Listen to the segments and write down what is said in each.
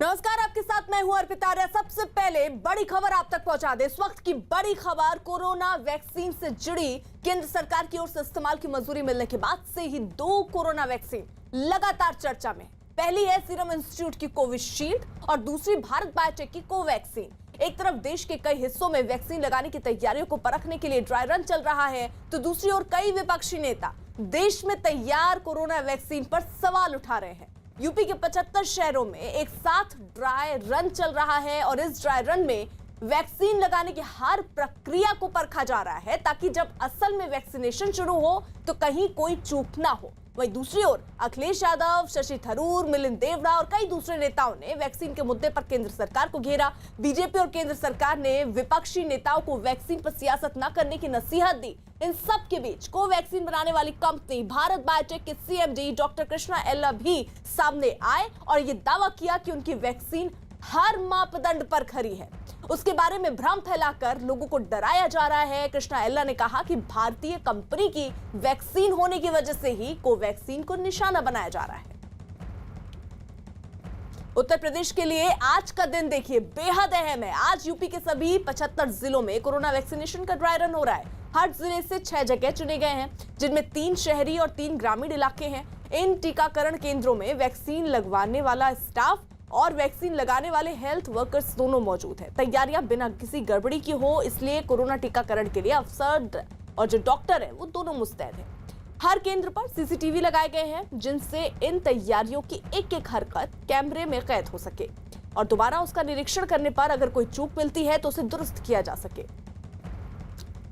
नमस्कार, आपके साथ मैं हूं अर्पिता आर्या। सबसे पहले बड़ी खबर आप तक पहुंचा दे। इस वक्त की बड़ी खबर, कोरोना वैक्सीन से जुड़ी केंद्र सरकार की ओर से इस्तेमाल की मंजूरी मिलने के बाद से ही 2 कोरोना वैक्सीन लगातार चर्चा में। पहली है सीरम इंस्टीट्यूट की कोविशील्ड और दूसरी भारत बायोटेक की कोवैक्सीन। एक तरफ देश के कई हिस्सों में वैक्सीन लगाने की तैयारियों को परखने के लिए ड्राई रन चल रहा है, तो दूसरी ओर कई विपक्षी नेता देश में तैयार कोरोना वैक्सीन पर सवाल उठा रहे हैं। यूपी के 75 शहरों में एक साथ ड्राई रन चल रहा है और इस ड्राई रन में वैक्सीन लगाने की हर प्रक्रिया को परखा जा रहा है, ताकि जब असल में वैक्सीनेशन शुरू हो तो कहीं कोई चूक ना हो। वहीं दूसरी ओर अखिलेश यादव, शशि थरूर, मिलिंद देवड़ा और कई दूसरे नेताओं ने वैक्सीन के मुद्दे पर केंद्र सरकार को घेरा। बीजेपी और केंद्र सरकार ने विपक्षी नेताओं को वैक्सीन पर सियासत न करने की नसीहत दी। इन सब के बीच कोवैक्सीन बनाने वाली कंपनी भारत बायोटेक के सीएमडी डॉक्टर कृष्णा एल्ला भी सामने आए और ये दावा किया कि उनकी वैक्सीन हर मापदंड पर खरी है। उसके बारे में भ्रम फैलाकर लोगों को डराया जा रहा है। कृष्णा एल्ला ने कहा कि भारतीय कंपनी की वैक्सीन होने की वजह से ही कोवैक्सीन को निशाना बनाया जा रहा है। उत्तर प्रदेश के लिए आज का दिन देखिए बेहद अहम है। आज यूपी के सभी 75 जिलों में कोरोना वैक्सीनेशन का ड्राई रन हो रहा है। हर जिले से 6 जगह चुने गए हैं, जिनमें 3 शहरी और 3 ग्रामीण इलाके हैं। इन टीकाकरण केंद्रों में वैक्सीन लगवाने वाला स्टाफ और वैक्सीन लगाने वाले हेल्थ वर्कर्स दोनों मौजूद हैं। तैयारियां बिना किसी गड़बड़ी की हो, इसलिए कोरोना टीकाकरण के लिए अफसर और जो डॉक्टर है वो दोनों मुस्तैद हैं। हर केंद्र पर सीसीटीवी लगाए गए हैं, जिनसे इन तैयारियों की एक-एक हरकत कैमरे में कैद हो सके और दोबारा उसका निरीक्षण करने पर अगर कोई चूक मिलती है तो उसे दुरुस्त किया जा सके।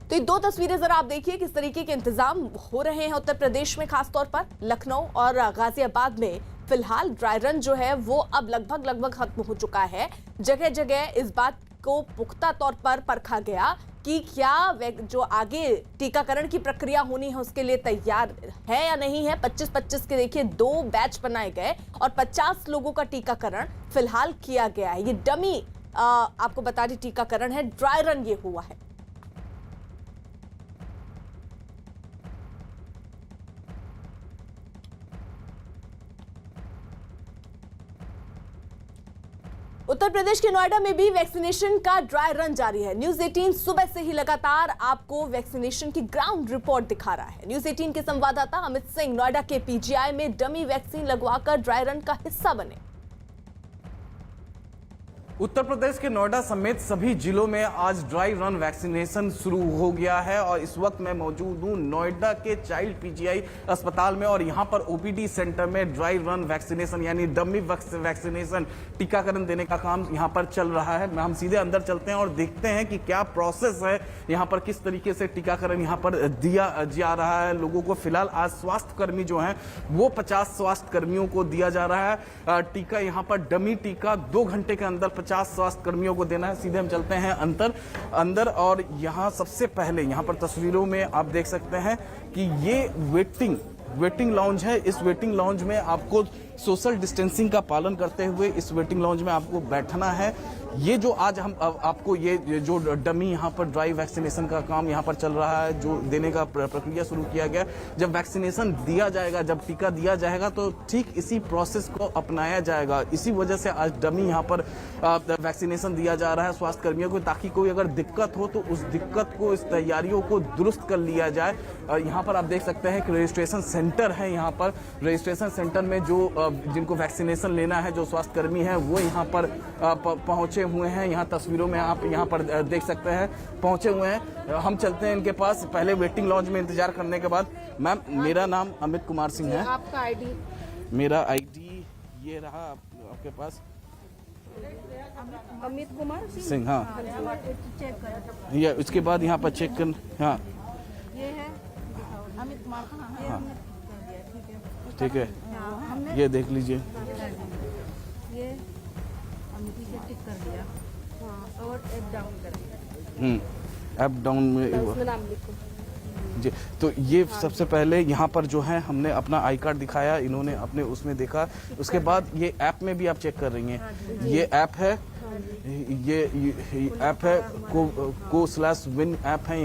तो ये 2 तस्वीरें जरा आप देखिए किस तरीके के इंतजाम हो रहे हैं उत्तर प्रदेश में। खासतौर पर लखनऊ और गाजियाबाद में फिलहाल ड्राई रन जो है वो अब लगभग खत्म हो चुका है। जगह जगह इस बात को पुख्ता तौर पर परखा गया कि क्या जो आगे टीकाकरण की प्रक्रिया होनी है उसके लिए तैयार है या नहीं है। 25-25 के देखिए 2 बैच बनाए गए और 50 लोगों का टीकाकरण फिलहाल किया गया है। ये डमी आपको बता दें टीकाकरण है, ड्राई रन ये हुआ है। उत्तर प्रदेश के नोएडा में भी वैक्सीनेशन का ड्राई रन जारी है। न्यूज 18 सुबह से ही लगातार आपको वैक्सीनेशन की ग्राउंड रिपोर्ट दिखा रहा है। न्यूज 18 के संवाददाता अमित सिंह नोएडा के पीजीआई में डमी वैक्सीन लगवाकर ड्राई रन का हिस्सा बने। उत्तर प्रदेश के नोएडा समेत सभी जिलों में आज ड्राई रन वैक्सीनेशन शुरू हो गया है और इस वक्त मैं मौजूद हूं नोएडा के चाइल्ड पीजीआई अस्पताल में और यहां पर ओपीडी सेंटर में ड्राई रन वैक्सीनेशन यानी डमी वैक्सीनेशन टीकाकरण देने का काम यहां पर चल रहा है। हम सीधे अंदर चलते हैं और देखते हैं कि क्या प्रोसेस है यहां पर, किस तरीके से टीकाकरण यहां पर दिया जा रहा है लोगों को। फिलहाल आज स्वास्थ्य कर्मी जो है वो 50 स्वास्थ्य कर्मियों को दिया जा रहा है टीका। यहाँ पर डमी टीका 2 घंटे के अंदर 50 स्वास्थ्य कर्मियों को देना है। सीधे हम चलते हैं अंदर और यहाँ सबसे पहले यहाँ पर तस्वीरों में आप देख सकते हैं कि ये वेटिंग लाउंज है। इस वेटिंग लाउंज में आपको सोशल डिस्टेंसिंग का पालन करते हुए इस वेटिंग लाउंज में आपको बैठना है। ये जो आज हम आपको ये जो डमी यहाँ पर ड्राई वैक्सीनेशन का काम यहाँ पर चल रहा है, जो देने का प्रक्रिया शुरू किया गया। जब वैक्सीनेशन दिया जाएगा, जब टीका दिया जाएगा तो ठीक इसी प्रोसेस को अपनाया जाएगा। इसी वजह से आज डमी यहाँ पर वैक्सीनेशन दिया जा रहा है स्वास्थ्य कर्मियों को, ताकि कोई अगर दिक्कत हो तो उस दिक्कत को, इस तैयारियों को दुरुस्त कर लिया जाए। यहाँ पर आप देख सकते हैं कि रजिस्ट्रेशन सेंटर है। यहाँ पर रजिस्ट्रेशन सेंटर में जो जिनको वैक्सीनेशन लेना है, जो स्वास्थ्य कर्मी है वो यहाँ पर पहुंचे हुए हैं। यहाँ तस्वीरों में आप यहाँ पर देख सकते हैं पहुंचे हुए हैं। हम चलते हैं इनके पास। पहले वेटिंग लॉन्ज में इंतजार करने के बाद, मैम मेरा नाम अमित कुमार सिंह है। आपका आईडी? मेरा आईडी ये रहा आपके पास, अमित कुमार सिंह। हाँ, चेक करें। ये उसके बाद यहाँ पर चेक कर। हाँ, ये है अमित कुमार। हाँ, ठीक है, ये देख लीजिए। ये अमित से टिक कर दिया। हाँ, और ऐप डाउन करें। ऐप डाउन में उसमें नाम लिखो जी। तो ये सबसे पहले यहाँ पर जो है हमने अपना आई कार्ड दिखाया, इन्होंने अपने उसमें देखा। उसके बाद ये ऐप में भी आप चेक कर रही हैं, ये ऐप है ये ऐप है को/विन ऐप है।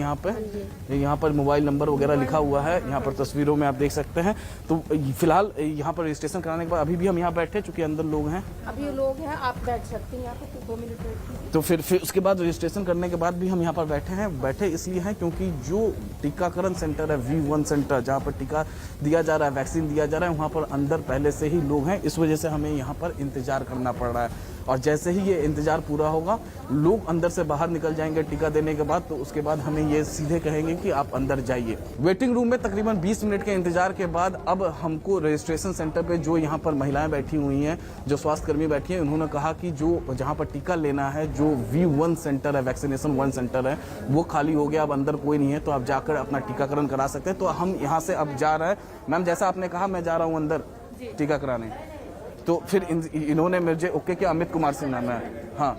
यहाँ पर मोबाइल नंबर वगैरह लिखा हुआ है, यहाँ पर तस्वीरों में आप देख सकते हैं। तो फिलहाल यहाँ पर रजिस्ट्रेशन कराने के बाद अभी भी हम यहाँ बैठे, चूंकि अंदर लोग हैं, अभी लोग हैं, आप बैठ सकते हैं यहाँ पे, 2 मिनट बैठ। तो फिर उसके बाद रजिस्ट्रेशन करने के बाद भी हम यहाँ पर बैठे इसलिए हैं क्योंकि जो टीकाकरण सेंटर है V1 सेंटर, जहाँ पर टीका दिया जा रहा है, वैक्सीन दिया जा रहा है, वहाँ पर अंदर पहले से ही लोग हैं। इस वजह से हमें यहाँ पर इंतजार करना पड़ रहा है। और जैसे ही ये इंतजार पूरा होगा, लोग अंदर से बाहर निकल जाएंगे टीका देने के बाद, तो उसके बाद हमें ये सीधे कहेंगे कि आप अंदर जाइए। वेटिंग रूम में तकरीबन 20 मिनट के इंतजार के बाद अब हमको रजिस्ट्रेशन सेंटर पे जो यहाँ पर महिलाएं बैठी हुई हैं, जो स्वास्थ्यकर्मी बैठी हैं, उन्होंने कहा कि जो जहाँ पर टीका लेना है, जो V1 सेंटर है, वैक्सीनेशन 1 सेंटर है, वो खाली हो गया, अब अंदर कोई नहीं है, तो आप जाकर अपना टीकाकरण करा सकते हैं। तो हम यहाँ से अब जा रहे हैं। मैम, जैसा आपने कहा, मैं जा रहा हूँ अंदर टीका कराने, तो फिर इन्होंने मुझे ओके किया। अमित कुमार सिंह नाम है। हाँ,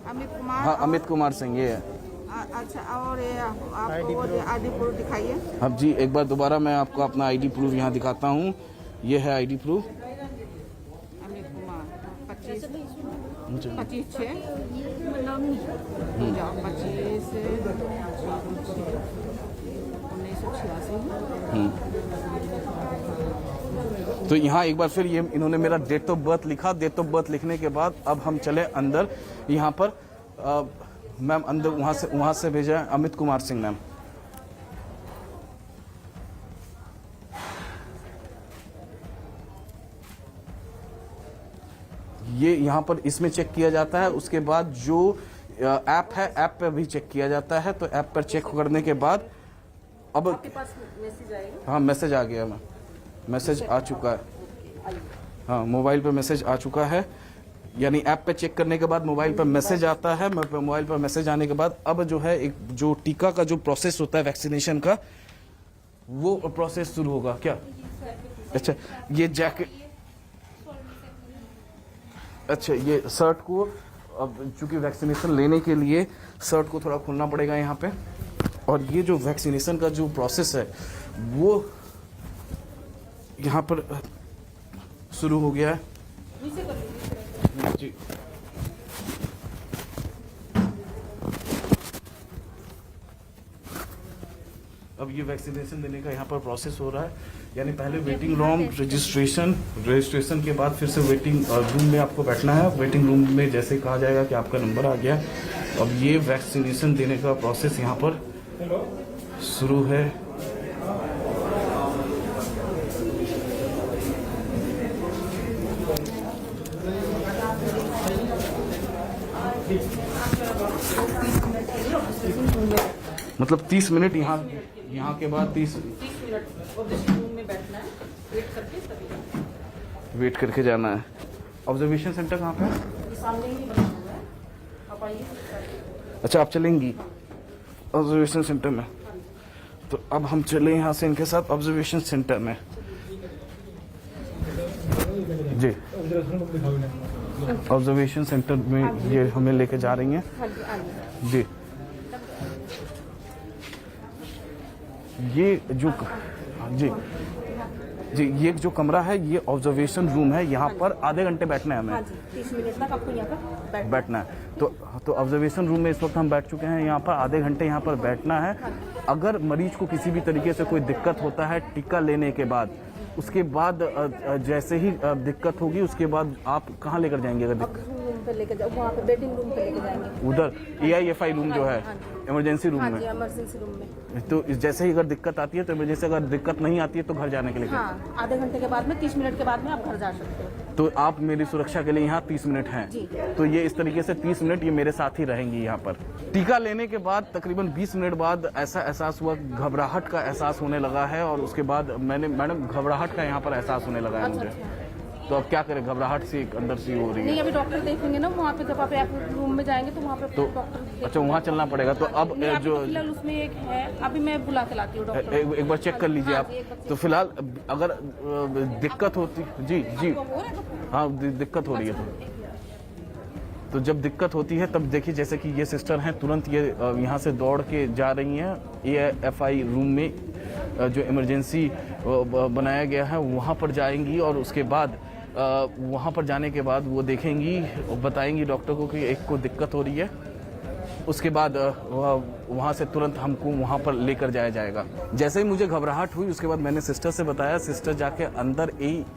अमित कुमार। हाँ, अमित कुमार सिंह ये है। अच्छा, और ये आपको आईडी प्रूफ दिखाइए। अब जी एक बार दोबारा मैं आपको अपना आईडी प्रूफ यहाँ दिखाता हूँ। ये है आईडी प्रूफ। अमित कुमार 25/6 तो यहाँ एक बार फिर ये इन्होंने मेरा डेट ऑफ बर्थ लिखा। डेट ऑफ बर्थ लिखने के बाद अब हम चले अंदर। यहाँ पर मैम अंदर वहाँ से भेजा है अमित कुमार सिंह मैम। ये यहाँ पर इसमें चेक किया जाता है। उसके बाद जो ऐप है, ऐप पे भी चेक किया जाता है। तो ऐप पर चेक करने के बाद अब आपके पास मैसेज आएगा। हाँ, मैसेज आ गया मैम, मैसेज आ चुका है। हाँ, मोबाइल पे मैसेज आ चुका है। यानी ऐप पे चेक करने के बाद मोबाइल पर मैसेज आता है। मोबाइल पर मैसेज आने के बाद अब जो है एक जो टीका का जो प्रोसेस होता है वैक्सीनेशन का, वो प्रोसेस शुरू होगा। क्या? अच्छा, ये जैकेट, अच्छा ये शर्ट को, अब चूंकि वैक्सीनेशन लेने के लिए शर्ट को थोड़ा खोलना पड़ेगा यहाँ पे। और ये जो वैक्सीनेशन का जो प्रोसेस है वो यहाँ पर शुरू हो गया है जी। अब ये वैक्सीनेशन देने का यहाँ पर प्रोसेस हो रहा है। यानी पहले वेटिंग रूम, रजिस्ट्रेशन के बाद फिर से वेटिंग रूम में आपको बैठना है। वेटिंग रूम में जैसे कहा जाएगा कि आपका नंबर आ गया, अब ये वैक्सीनेशन देने का प्रोसेस यहाँ पर शुरू है। मतलब 30 मिनट यहाँ के बाद 30 मिनट रूम में बैठना है, वेट करके जाना है। ऑब्जर्वेशन सेंटर कहाँ पे है? सामने ही बना हुआ है, आप आइए। अच्छा, आप चलेंगी ऑब्जर्वेशन सेंटर में? तो अब हम चले यहाँ से इनके साथ ऑब्जर्वेशन सेंटर में जी। ऑब्जर्वेशन सेंटर में ये हमें लेके जा रही हैं जी। ये जो जी ये जो कमरा है, ये ऑब्जर्वेशन रूम है। यहाँ पर आधे घंटे बैठना है हमें। 30 मिनट तक आपको यहाँ पर बैठना है। तो ऑब्जर्वेशन रूम में इस वक्त हम बैठ चुके हैं। यहाँ पर आधे घंटे यहाँ पर बैठना है। अगर मरीज को किसी भी तरीके से कोई दिक्कत होता है टीका लेने के बाद, उसके बाद जैसे ही दिक्कत होगी, उसके बाद आप कहाँ लेकर जाएंगे? अगर रूम पे लेकर जाओ, वहाँ पे वेटिंग रूम पे लेकर जाएंगे। उधर AIFI रूम जो है, इमरजेंसी रूम में। इमरजेंसी रूम में। तो जैसे ही अगर दिक्कत आती है तो इमरजेंसी, अगर दिक्कत नहीं आती है तो घर जाने के लिए। हाँ, आधे घंटे के बाद में, 30 मिनट के बाद में आप घर जा सकते हो। तो आप मेरी सुरक्षा के लिए यहाँ 30 मिनट हैं। तो ये इस तरीके से 30 मिनट ये मेरे साथ ही रहेंगी यहाँ पर। टीका लेने के बाद तकरीबन 20 मिनट बाद ऐसा एहसास हुआ, घबराहट का एहसास होने लगा है। और उसके बाद मैडम घबराहट का यहाँ पर एहसास होने लगा है मुझे। तो अब क्या करें, घबराहट सी अंदर से हो रही है। नहीं, अभी डॉक्टर देखेंगे ना वहाँ पे, जब आप रूम में जाएंगे तो वहाँ पे तो डॉक्टर। अच्छा, वहाँ चलना पड़ेगा। तो अब जो फिलहाल उसमें एक है, अभी मैं बुला के लाती हूँ डॉक्टर। एक बार चेक कर लीजिए आप। तो फिलहाल अगर दिक्कत होती, जी हाँ, दिक्कत हो रही है। तो जब दिक्कत होती है तब देखिए, जैसे कि ये सिस्टर हैं, तुरंत ये यहाँ से दौड़ के जा रही हैं AIFI रूम में, जो इमरजेंसी बनाया गया है वहाँ पर जाएंगी। और उसके बाद वहाँ पर जाने के बाद वो देखेंगी और बताएंगी डॉक्टर को कि एक को दिक्कत हो रही है, उसके बाद वहाँ से तुरंत हमको वहाँ पर लेकर जाया जाएगा। जैसे ही मुझे घबराहट हुई उसके बाद मैंने सिस्टर से बताया, सिस्टर जाके अंदर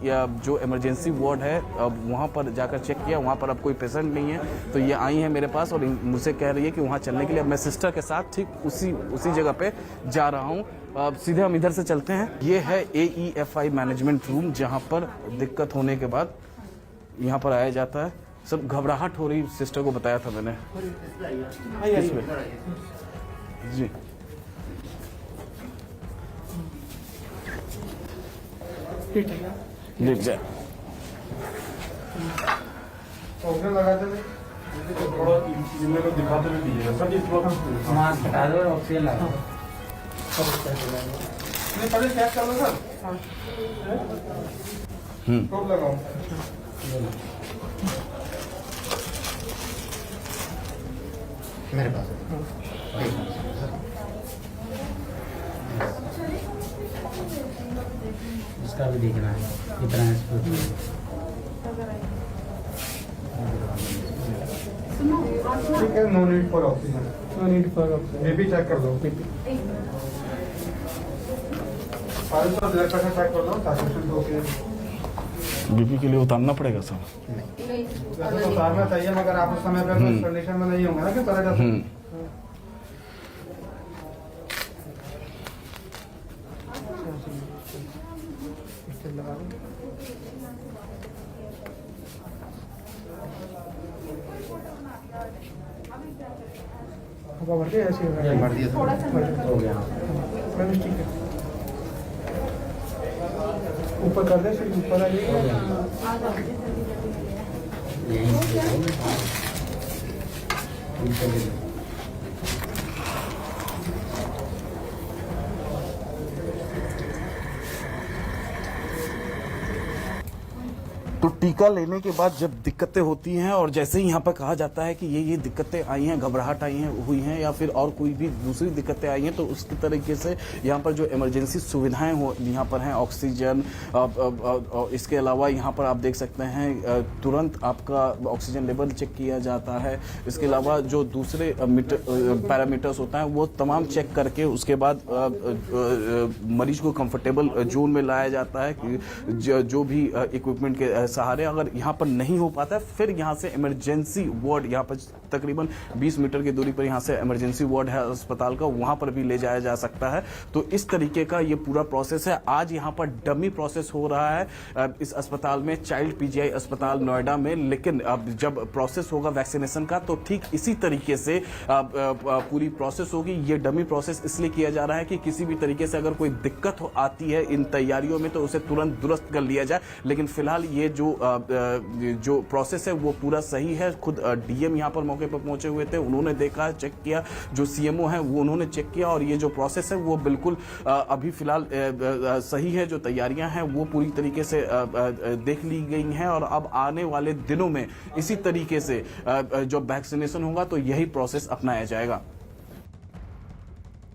या जो इमरजेंसी वार्ड है वहाँ पर जाकर चेक किया, वहाँ पर अब कोई पेशेंट नहीं है। तो ये आई है मेरे पास और मुझसे कह रही है कि वहाँ चलने के लिए। अब मैं सिस्टर के साथ ठीक उसी जगह पे जा रहा हूँ। अब सीधे हम इधर से चलते हैं। ये है AEFI मैनेजमेंट रूम, जहाँ पर दिक्कत होने के बाद यहाँ पर आया जाता है। सब घबराहट हो रही, सिस्टर को बताया था मैंने। इसमें जी लिख जाए। ऑक्सीजन लगाते थे थोड़ा जिन्हें को दिखाते हुए दीजिएगा सर। ये थोड़ा मास्क हटा दो और ऑक्सीजन लगाओ। नहीं पहले चेक कर लो सर। टोप लगाओ। मेरे पास इसका भी देखना है कितना है। ठीक है, no need for oxygen. No need for oxygen. BP check कर लो। ब्लड प्रेशर चेक कर लो। Saturation okay. बीपी के लिए उतारना पड़ेगा सर? वैसे तो उतारना चाहिए, मगर आप उस समय पे कंडीशन में नहीं होंगे ना कि तरह का। भर दिया ऐसे भर दिया हो गया। ठीक है, ऊपर कर दे, सिर्फ ऊपर आ जाएगा। तो टीका लेने के बाद जब दिक्कतें होती हैं और जैसे ही यहाँ पर कहा जाता है कि ये दिक्कतें आई हैं, घबराहट हुई हैं या फिर और कोई भी दूसरी दिक्कतें आई हैं, तो उसकी तरीके से यहाँ पर जो इमरजेंसी सुविधाएं यहाँ पर हैं, ऑक्सीजन, इसके अलावा यहाँ पर आप देख सकते हैं तुरंत आपका ऑक्सीजन लेवल चेक किया जाता है। इसके अलावा जो दूसरे पैरामीटर्स होता है वो तमाम चेक करके उसके बाद मरीज को कंफर्टेबल जोन में लाया जाता है कि जो भी इक्विपमेंट के सहारे अगर यहाँ पर नहीं हो पाता है, फिर यहाँ से इमरजेंसी वार्ड, यहाँ पर तकरीबन 20 मीटर की दूरी पर यहाँ से इमरजेंसी वार्ड है अस्पताल का, वहाँ पर भी ले जाया जा सकता है। तो इस तरीके का ये पूरा प्रोसेस है। आज यहाँ पर डमी प्रोसेस हो रहा है इस अस्पताल में, चाइल्ड PGI अस्पताल नोएडा में। लेकिन अब जब प्रोसेस होगा वैक्सीनेशन का तो ठीक इसी तरीके से पूरी प्रोसेस होगी। ये डमी प्रोसेस इसलिए किया जा रहा है कि किसी भी तरीके से अगर कोई दिक्कत आती है इन तैयारियों में तो उसे तुरंत दुरुस्त कर लिया जाए। लेकिन फिलहाल ये जो प्रोसेस है वो पूरा सही है। खुद DM यहाँ पर मौके पर पहुंचे हुए थे, उन्होंने देखा, चेक किया, जो CMO है वो उन्होंने चेक किया और ये जो प्रोसेस है वो बिल्कुल अभी फिलहाल सही है। जो तैयारियां हैं वो पूरी तरीके से देख ली गई हैं और अब आने वाले दिनों में इसी तरीके से जब वैक्सीनेशन होगा तो यही प्रोसेस अपनाया जाएगा।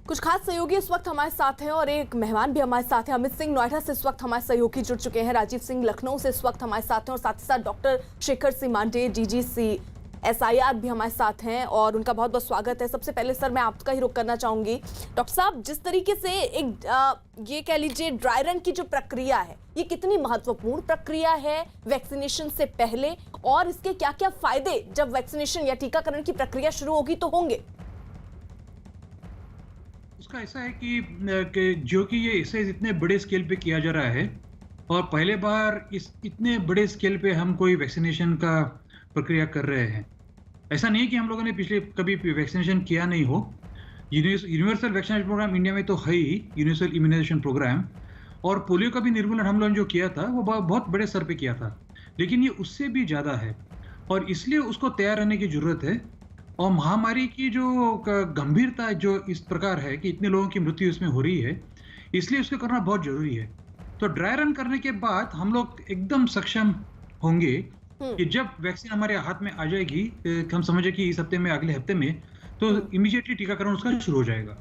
कुछ खास सहयोगी इस वक्त हमारे साथ हैं और एक मेहमान भी हमारे साथ हैं। अमित सिंह नोएडा से इस वक्त हमारे सहयोगी जुड़ चुके हैं, राजीव सिंह लखनऊ से इस वक्त हमारे साथ हैं और साथ ही साथ doctor Shekhar Singh Mande DGC SIR भी हमारे साथ हैं और उनका बहुत बहुत स्वागत है। सबसे पहले सर मैं आपका ही रुख करना चाहूंगी। डॉक्टर साहब, जिस तरीके से एक ये कह लीजिए ड्राई रन की जो प्रक्रिया है, ये कितनी महत्वपूर्ण प्रक्रिया है वैक्सीनेशन से पहले और इसके क्या क्या फायदे जब वैक्सीनेशन या टीकाकरण की प्रक्रिया शुरू होगी तो होंगे? उसका ऐसा है कि जो कि ये इसे इतने बड़े स्केल पे किया जा रहा है और पहले बार इस इतने बड़े स्केल पे हम कोई वैक्सीनेशन का प्रक्रिया कर रहे हैं। ऐसा नहीं है कि हम लोगों ने पिछले कभी वैक्सीनेशन किया नहीं हो। यूनिवर्सल वैक्सीनेशन प्रोग्राम इंडिया में तो है ही, यूनिवर्सल इम्यूनाइजेशन प्रोग्राम, और पोलियो का भी निर्मूलन हम लोगों ने जो किया था वो बहुत बड़े स्तर पे किया था, लेकिन ये उससे भी ज़्यादा है और इसलिए उसको तैयार रहने की ज़रूरत है। और महामारी की जो गंभीरता जो इस प्रकार है कि इतने लोगों की मृत्यु इसमें हो रही है, इसलिए उसको करना बहुत जरूरी है। तो ड्राई रन करने के बाद हम लोग एकदम सक्षम होंगे कि जब वैक्सीन हमारे हाथ में आ जाएगी, हम समझे कि इस हफ्ते में, अगले हफ्ते में, तो इमीडिएटली टीकाकरण उसका शुरू हो जाएगा।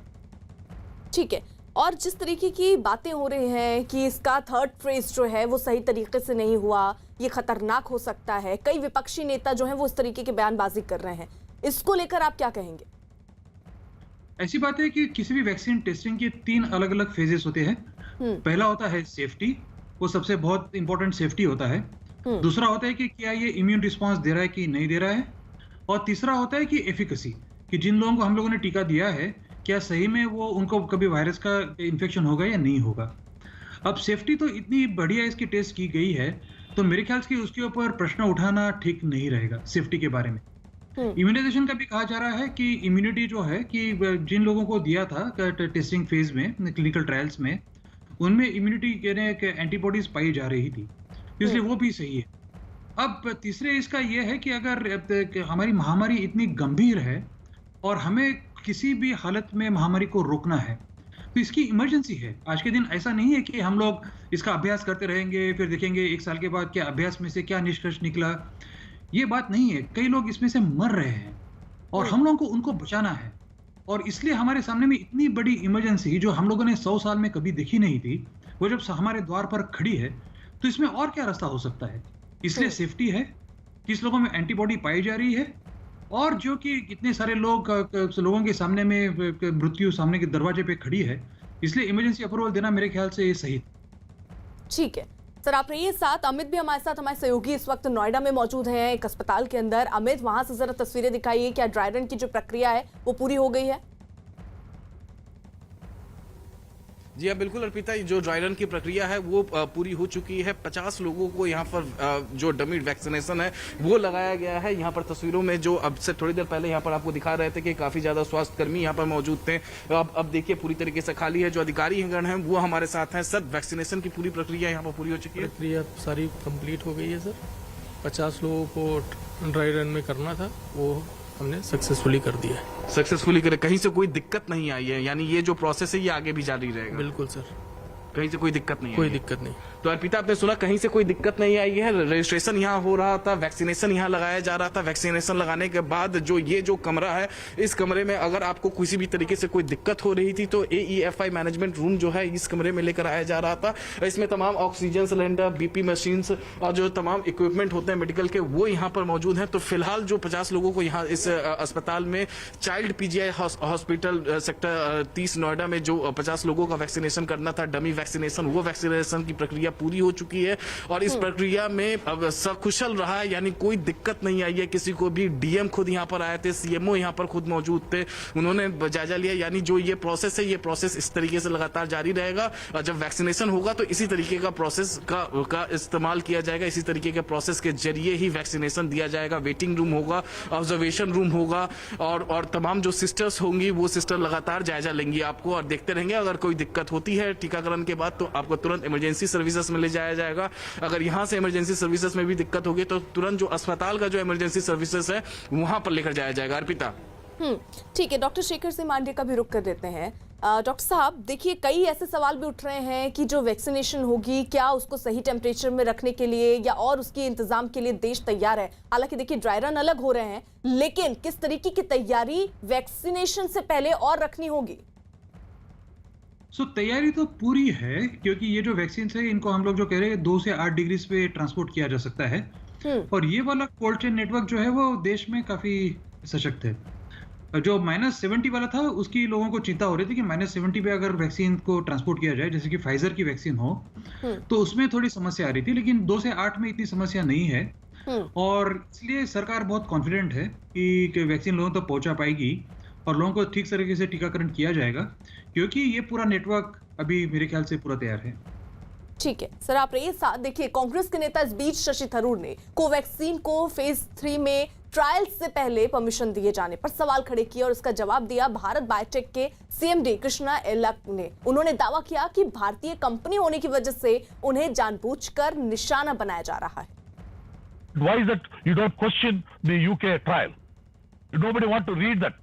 ठीक है, और जिस तरीके की बातें हो रही हैं कि इसका थर्ड फेज जो है वो सही तरीके से नहीं हुआ, ये खतरनाक हो सकता है, कई विपक्षी नेता जो हैं वो इस तरीके की बयानबाजी कर रहे हैं, इसको लेकर आप क्या कहेंगे? ऐसी बात है कि किसी भी वैक्सीन टेस्टिंग के 3 अलग अलग फेजेस होते हैं। पहला होता है सेफ्टी, वो सबसे बहुत इंपॉर्टेंट सेफ्टी होता है। दूसरा होता है कि क्या ये इम्यून रिस्पॉन्स दे रहा है कि नहीं दे रहा है, और तीसरा होता है कि एफिकेसी, कि जिन लोगों को हम लोगों ने टीका दिया है क्या सही में वो उनको कभी वायरस का इन्फेक्शन होगा या नहीं होगा। अब सेफ्टी तो इतनी बढ़िया इसकी टेस्ट की गई है, तो मेरे ख्याल से उसके ऊपर प्रश्न उठाना ठीक नहीं रहेगा सेफ्टी के बारे में। इम्यूनाइजेशन का भी कहा जा रहा है कि इम्यूनिटी जो है कि जिन लोगों को दिया था टेस्टिंग फेज में, क्लिनिकल ट्रायल्स में, उनमें इम्यूनिटी एंटीबॉडीज पाई जा रही थी, इसलिए वो भी सही है। अब तीसरे इसका ये है कि अगर हमारी महामारी इतनी गंभीर है और हमें किसी भी हालत में महामारी को रोकना है तो इसकी इमरजेंसी है। आज के दिन ऐसा नहीं है कि हम लोग इसका अभ्यास करते रहेंगे फिर देखेंगे 1 साल के बाद क्या अभ्यास में से क्या निष्कर्ष निकला, ये बात नहीं है। कई लोग इसमें से मर रहे हैं और हम लोगों को उनको बचाना है, और इसलिए हमारे सामने में इतनी बड़ी इमरजेंसी जो हम लोगों ने 100 साल में कभी देखी नहीं थी, वो जब हमारे द्वार पर खड़ी है तो इसमें और क्या रास्ता हो सकता है। इसलिए सेफ्टी है, किस लोगों में एंटीबॉडी पाई जा रही है, और जो कि इतने सारे लोगों के सामने में मृत्यु सामने के दरवाजे पे खड़ी है, इसलिए इमरजेंसी अप्रूवल देना मेरे ख्याल से ये सही। ठीक है सर, आप रहिए साथ। अमित भी हमारे साथ, हमारे सहयोगी इस वक्त नोएडा में मौजूद हैं एक अस्पताल के अंदर। अमित, वहां से जरा तस्वीरें दिखाइए, क्या ड्राई रन की जो प्रक्रिया है वो पूरी हो गई है? जी हाँ, बिल्कुल अर्पिता, जो ड्राई रन की प्रक्रिया है वो पूरी हो चुकी है। 50 लोगों को यहाँ पर जो डमी वैक्सीनेशन है वो लगाया गया है। यहाँ पर तस्वीरों में जो अब से थोड़ी देर पहले यहाँ पर आपको दिखा रहे थे कि काफी ज्यादा स्वास्थ्य कर्मी यहाँ पर मौजूद थे, अब देखिए पूरी तरीके से खाली है। जो अधिकारी गण हैं वो हमारे साथ हैं। सर, वैक्सीनेशन की पूरी प्रक्रिया यहाँ पर पूरी हो चुकी है? प्रक्रिया सारी कंप्लीट हो गई है सर। 50 लोगों को ड्राई रन में करना था, वो हमने सक्सेसफुली कर दिया है। सक्सेसफुली करे, कहीं से कोई दिक्कत नहीं आई है? यानी ये जो प्रोसेस है ये आगे भी जारी रहेगा? बिल्कुल सर, कहीं से कोई दिक्कत नहीं, कोई दिक्कत नहीं। तो अर्पिता, आपने सुना कहीं से कोई दिक्कत नहीं आई है। रजिस्ट्रेशन यहाँ हो रहा था, वैक्सीनेशन यहाँ लगाया जा रहा था। वैक्सीनेशन लगाने के बाद ये जो कमरा है, इस कमरे में अगर आपको किसी भी तरीके से कोई दिक्कत हो रही थी तो AEFI मैनेजमेंट रूम जो है इस कमरे में लेकर आया जा रहा था। इसमें तमाम ऑक्सीजन सिलेंडर, BP मशीन्स और जो तमाम इक्विपमेंट होते हैं मेडिकल के, वो यहाँ पर मौजूद हैं। तो फिलहाल जो 50 लोगों को यहाँ इस अस्पताल में child PGI hospital sector 30 Noida में जो 50 लोगों का वैक्सीनेशन करना था, डमी वैक्सीनेशन, वो वैक्सीनेशन की प्रक्रिया पूरी हो चुकी है और इस प्रक्रिया में अब सकुशल रहा है, यानी कोई दिक्कत नहीं आई है किसी को भी। DM खुद यहाँ पर आए थे, CMO यहाँ पर खुद मौजूद थे, उन्होंने जायजा लिया। यानी जो ये प्रोसेस है, ये प्रोसेस इस तरीके से लगातार जारी रहेगा और जब वैक्सीनेशन होगा तो इसी तरीके का प्रोसेस का इस्तेमाल किया जाएगा। इसी तरीके के प्रोसेस के जरिए ही वैक्सीनेशन दिया जाएगा। वेटिंग रूम होगा, ऑब्जर्वेशन रूम होगा और तमाम जो सिस्टर्स होंगी वो सिस्टर लगातार जायजा लेंगी आपको और देखते रहेंगे। अगर कोई दिक्कत होती है टीकाकरण के बाद तो आपको तुरंत इमरजेंसी सर्विसेज में ले जाया जाएगा। अगर यहां से इमरजेंसी सर्विसेज में भी दिक्कत होगी तो तुरंत जो अस्पताल का जो इमरजेंसी सर्विसेज है वहां पर लेकर जाया जाएगा। अर्पिता, ठीक है, डॉक्टर शेखर सिंह मांडे का भी रुख कर देते हैं। डॉक्टर साहब, देखिए कई ऐसे सवाल भी उठ रहे हैं कि जो वैक्सीनेशन होगी क्या उसको सही टेम्परेचर में रखने के लिए या और उसके इंतजाम के लिए देश तैयार है? हालांकि देखिए ड्राई रन अलग हो रहे हैं, लेकिन किस तरीके की तैयारी वैक्सीनेशन से पहले और रखनी होगी? तैयारी तो पूरी है, क्योंकि ये जो वैक्सीन है इनको हम लोग जो कह रहे हैं 2 से 8 डिग्री पे ट्रांसपोर्ट किया जा सकता है और ये वाला कोल्ड चेन नेटवर्क जो है वो देश में काफी सशक्त है। जो -70 वाला था उसकी लोगों को चिंता हो रही थी कि -70 पे अगर वैक्सीन को ट्रांसपोर्ट किया जाए, जैसे कि फाइजर की वैक्सीन हो, तो उसमें थोड़ी समस्या आ रही थी, लेकिन 2 से 8 में इतनी समस्या नहीं है और इसलिए सरकार बहुत कॉन्फिडेंट है कि वैक्सीन लोगों तक पहुंचा पाएगी और लोगों को ठीक तरीके से टीकाकरण किया जाएगा, क्योंकि ये पूरा नेटवर्क अभी मेरे ख्याल से पूरा तैयार है। ठीक है सर, आप रहिए साथ। देखिए कांग्रेस के नेता इस बीच शशि थरूर ने कोवैक्सीन को फेज 3 में ट्रायल से पहले परमिशन दिए जाने पर सवाल खड़े किए और इसका जवाब दिया भारत बायोटेक के CMD कृष्णा एल्ला ने। उन्होंने दावा किया कि भारतीय कंपनी होने की वजह से उन्हें जानबूझकर निशाना बनाया जा रहा है। Why is that you don't question the UK trial? Nobody want to read that.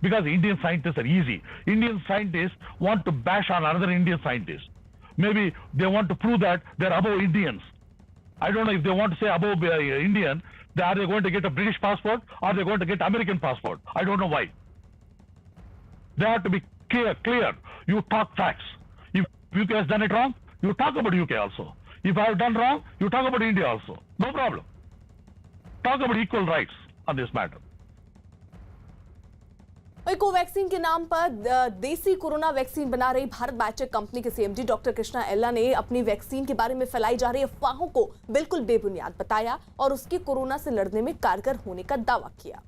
Because Indian scientists are easy. Indian scientists want to bash on another Indian scientist. Maybe they want to prove that they're above Indians. I don't know if they want to say above Indian, are they going to get a British passport or are they going to get American passport? I don't know why. They have to be clear. You talk facts. If UK has done it wrong, you talk about UK also. If I have done wrong, you talk about India also. No problem. Talk about equal rights on this matter. वही Covaxin के नाम पर देसी corona vaccine बना रही Bharat biotech company के CMD doctor Krishna एल्ला ने अपनी वैक्सीन के बारे में फैलाई जा रही अफवाहों को बिल्कुल बेबुनियाद बताया और उसके कोरोना से लड़ने में कारगर होने का दावा किया।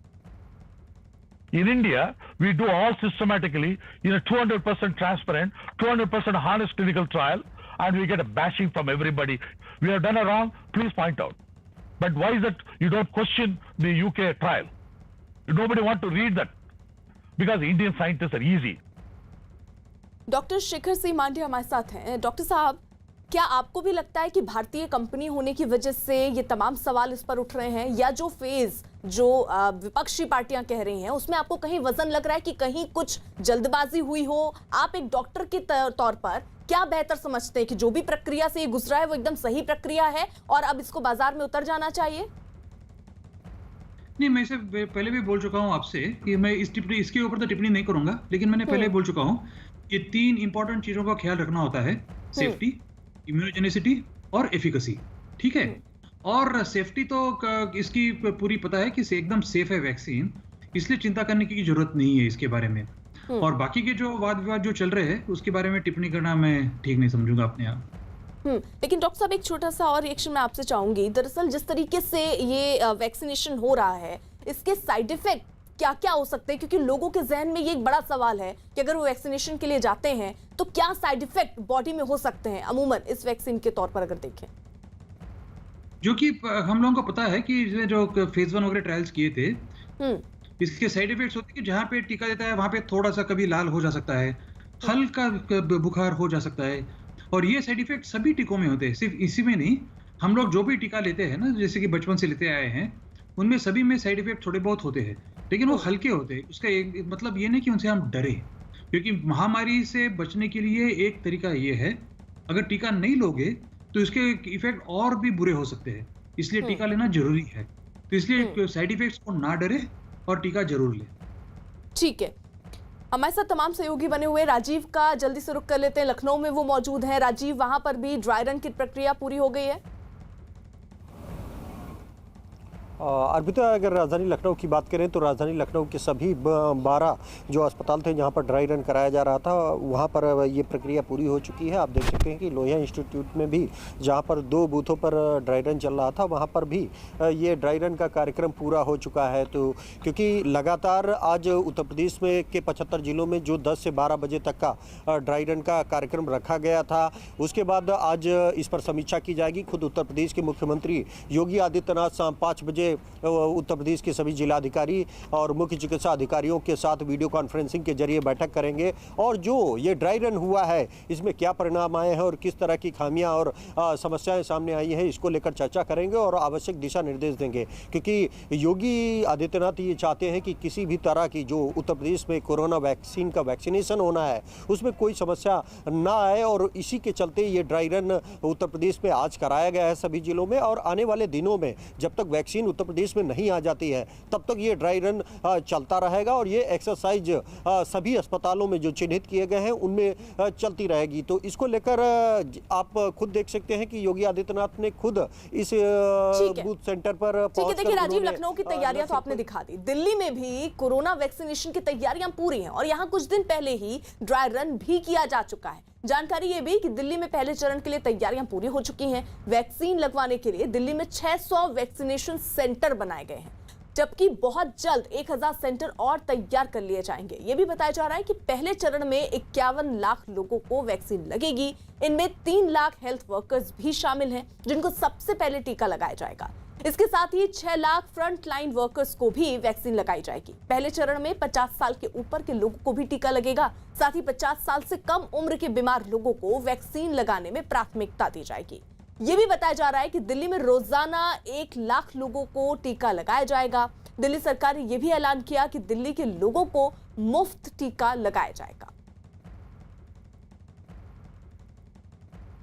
In India, we do all systematically in a 200% transparent, 200% honest clinical trial, and we get a bashing from everybody. We have done a wrong, please point out. But why is it you don't question the UK trial? Nobody want to read that. Because Indian scientists are easy. Doctor Shekhar Singh Mandia हमारे साथ हैं। Doctor साहब, क्या आपको भी लगता है कि भारतीय कंपनी होने की वजह से ये तमाम सवाल इस पर उठ रहे हैं, या जो फेज जो विपक्षी पार्टियां कह रही हैं उसमें आपको कहीं वजन लग रहा है कि कहीं कुछ जल्दबाजी हुई हो? आप एक डॉक्टर के तौर पर क्या बेहतर समझते हैं कि जो भी प्रक्रिया से ये गुजरा है वो एकदम सही प्रक्रिया है और अब इसको बाजार में उतर जाना चाहिए? नहीं, मैं इसे पहले भी बोल चुका हूं आपसे कि मैं इसके ऊपर तो टिप्पणी नहीं करूंगा, लेकिन मैंने पहले बोल चुका हूं कि 3 इंपॉर्टेंट चीजों का ख्याल रखना होता है: सेफ्टी, इम्यूनोजेनिसिटी और एफिकेसी। ठीक है, और सेफ्टी तो इसकी पूरी पता है कि एकदम सेफ है वैक्सीन, इसलिए चिंता करने की जरूरत नहीं है इसके बारे में। और बाकी के जो वाद विवाद जो चल रहे हैं उसके बारे में टिप्पणी करना मैं ठीक नहीं समझूंगा अपने आप। लेकिन डॉक्टर साहब, एक छोटा सा और रिएक्शन मैं आपसे चाहूंगी। दरअसल जिस तरीके से ये वैक्सीनेशन हो रहा है, इसके साइड इफेक्ट क्या क्या हो सकते हैं? क्योंकि लोगों के जहन में ये एक बड़ा सवाल है कि अगर वो वैक्सीनेशन के लिए जाते हैं तो क्या साइड इफेक्ट बॉडी में हो सकते हैं अमूमन इस वैक्सीन के तौर पर अगर देखें? जो कि हम लोगों को पता है कि जो फेज 1 वगैरह ट्रायल्स किए थे, इसके साइड इफेक्ट्स होते हैं कि जहाँ पे टीका देता है वहां पे थोड़ा सा कभी लाल हो जा सकता है, हल्का बुखार हो जा सकता है, और ये साइड इफेक्ट सभी टीकों में होते हैं, सिर्फ इसी में नहीं। हम लोग जो भी टीका लेते हैं ना, जैसे कि बचपन से लेते आए हैं, उनमें सभी में साइड इफेक्ट थोड़े बहुत होते हैं, लेकिन वो हल्के होते हैं। उसका एक मतलब ये नहीं कि उनसे हम डरे, क्योंकि महामारी से बचने के लिए एक तरीका ये है, अगर टीका नहीं लोगे तो इसके इफेक्ट और भी बुरे हो सकते हैं, इसलिए टीका लेना जरूरी है। तो इसलिए साइड इफेक्ट्स को ना डरे और टीका जरूर ले। ठीक है, हमारे साथ तमाम सहयोगी बने हुए। राजीव का जल्दी से रुख कर लेते हैं, लखनऊ में वो मौजूद हैं। राजीव, वहां पर भी ड्राई रन की प्रक्रिया पूरी हो गई है? अर्पिता, अगर राजधानी लखनऊ की बात करें तो राजधानी लखनऊ के सभी 12 जो अस्पताल थे जहां पर ड्राई रन कराया जा रहा था, वहां पर ये प्रक्रिया पूरी हो चुकी है। आप देख सकते हैं कि लोहिया इंस्टीट्यूट में भी जहां पर 2 बूथों पर ड्राई रन चल रहा था, वहां पर भी ये ड्राई रन का कार्यक्रम पूरा हो चुका है। तो क्योंकि लगातार आज उत्तर प्रदेश में के 75 जिलों में जो 10 से 12 बजे तक का ड्राई रन का कार्यक्रम रखा गया था, उसके बाद आज इस पर समीक्षा की जाएगी। खुद उत्तर प्रदेश के मुख्यमंत्री योगी आदित्यनाथ शाम 5 बजे उत्तर प्रदेश के सभी जिलाधिकारी और मुख्य चिकित्सा अधिकारियों के साथ वीडियो कॉन्फ्रेंसिंग के जरिए बैठक करेंगे, और जो ये ड्राई रन हुआ है इसमें क्या परिणाम आए हैं और किस तरह की खामियां और समस्याएं सामने आई हैं, इसको लेकर चर्चा करेंगे और आवश्यक दिशा निर्देश देंगे। क्योंकि योगी आदित्यनाथ ये चाहते हैं कि किसी भी तरह की जो उत्तर प्रदेश में कोरोना वैक्सीन का वैक्सीनेशन होना है उसमें कोई समस्या ना आए, और इसी के चलते ये ड्राई रन उत्तर प्रदेश में आज कराया गया है सभी जिलों में। और आने वाले दिनों में जब तक वैक्सीन उत्तर प्रदेश में नहीं आ जाती है तब तक ये ड्राई रन चलता रहेगा, और ये एक्सरसाइज सभी अस्पतालों में जो चिन्हित किए गए हैं उनमें चलती रहेगी। तो इसको लेकर आप खुद देख सकते हैं कि योगी आदित्यनाथ ने खुद इस बूथ सेंटर पर ठीक है। देखिए राजीव, लखनऊ की तैयारियां तो आपने दिखा दी, दिल्ली में भी कोरोना वैक्सीनेशन की तैयारियां पूरी हैं और यहां कुछ दिन पहले ही ड्राई रन भी किया जा चुका है। जानकारी ये भी कि दिल्ली में पहले चरण के लिए तैयारियां पूरी हो चुकी हैं। वैक्सीन लगवाने के लिए दिल्ली में 600 वैक्सीनेशन सेंटर बनाए गए हैं, जबकि बहुत जल्द 1000 सेंटर और तैयार कर लिए जाएंगे। ये भी बताया जा रहा है कि पहले चरण में 51 लाख लोगों को वैक्सीन लगेगी। इनमें 3 लाख हेल्थ वर्कर्स भी शामिल हैं जिनको सबसे पहले टीका लगाया जाएगा। इसके साथ ही 6 लाख फ्रंट लाइन वर्कर्स को भी वैक्सीन लगाई जाएगी। पहले चरण में 50 साल के ऊपर के लोगों को भी टीका लगेगा। साथ ही 50 साल से कम उम्र के बीमार लोगों को वैक्सीन लगाने में प्राथमिकता दी जाएगी। ये भी बताया जा रहा है कि दिल्ली में रोजाना 1 लाख लोगों को टीका लगाया जाएगा। दिल्ली सरकार ने यह भी ऐलान किया कि दिल्ली के लोगों को मुफ्त टीका लगाया जाएगा।